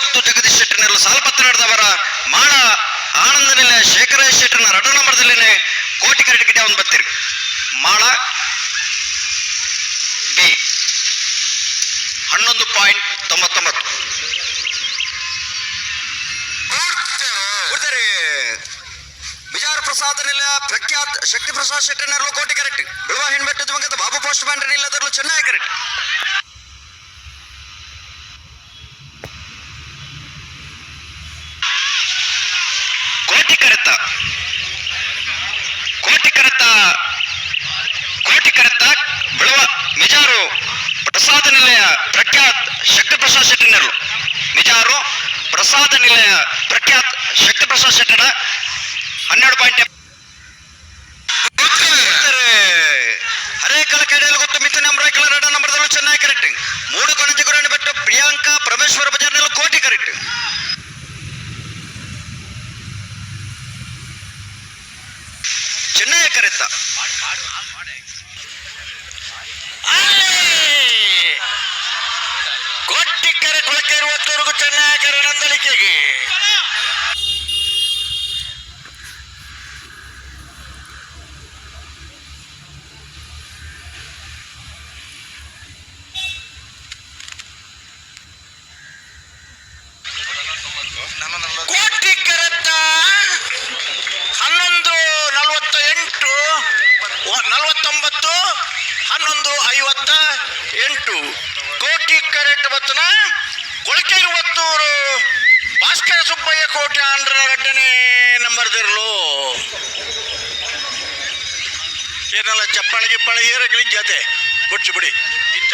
ಇವತ್ತು ಜಗದೀಶ್ ಶೆಟ್ಟರ್ನೆಲ್ಲ ಸಾಲಪತ್ರ ನಡೆದವರ ಮಾಳ ಆನಂದ ನಿಲಯ ಶೇಖರ ಶೆಟ್ಟರ್ನ 2 ನಂಬರ್ದಲ್ಲಿನೇ ಕೋಟಿ ಕರೆಕ್ಟ್ ಗಿಡ ಒಂದು ಬರ್ತೀರಿ ಮಾಳ ಬಿ 11.99 ಬಿಜಾರ ಪ್ರಸಾದ ನಿಲಯ ಪ್ರಖ್ಯಾತ್ ಶಕ್ತಿ ಪ್ರಸಾದ್ ಶೆಟ್ಟರ್ನರ್ಲು ಕೋಟಿ ಕರೆಕ್ಟ್ ಬಿಳುವ ಹೆಣ್ಬೆಟ್ಟದ ಮಗದ ಬಾಬು ಪೋಸ್ಟ್ ಮ್ಯಾನ್ ನಿಲ್ಲದರ್ಲು ಚೆನ್ನಾಗಿ ಕರೆಕ್ಟ್ ಕೋಟಿ ಕರೆತ್ತ ಬಿಳುವ ಮಿಜಾರು ಪ್ರಸಾದ ನಿಲಯ ಪ್ರಖ್ಯಾತ್ ಶಕ್ತಿ ಪ್ರಸಾದ್ ಶೆಟ್ಟರ್ನರ್ಲು ಮಿಜಾರು ಪ್ರಸಾದ ನಿಲಯ ಪ್ರಖ್ಯಾತ್ ಶಕ್ತಿ ಪ್ರಸಾದ್ ಶೆಟ್ಟರ 12. ಹರೇ ಕಲಕಡೆಯಲ್ಲಿ ಗೊತ್ತು ಮಿಥುನ್ ಎಂಬ್ರಾಯ್ಕಲ 2 ನಂಬರ್ದಲ್ಲೂ ಚೆನ್ನಾಗಿ ಕರೆಕ್ಟ್ 3 ಕೊಣಜಿ ಗುರಾಣಿ ಬೆಟ್ಟು ಪ್ರಿಯಾಂಕಾ ಪರಮೇಶ್ವರ ಬಜಾರ್ನಲ್ಲೂ ಕೋಟಿ ಕರೆಕ್ಟ್ ಚೆನ್ನೈ ಕರೆತ್ತ ಕೊಟ್ಟಿಕ್ಕರೆ ಕೊಳಕೆ 20ವರೆಗೂ ಚೆನ್ನೈ ಕರೆ ನಂದಲಿಕೆಗೆ ಕೋಟಿ ಕರೆತ್ತ 11:49 ಕೋಟಿ ಕರೆಕ್ಟ್ ಬತ್ತನ ಕೊಳಕೆ 20 ಭಾಸ್ಕರ ಸುಬ್ಬಯ್ಯ ಕೋಟಿ ಆಂಧ್ರ 2ನೇ ನಂಬರ್ದಿರ್ಲು ಏನೆಲ್ಲ ಚಪ್ಪಾಳಿ ಗಿಪ್ಪಾಳಿ ಏರಗಳಿಗೆ ಜೊತೆ ಬಿಡ್ಸಿ ಬಿಡಿ ಇತ್ತ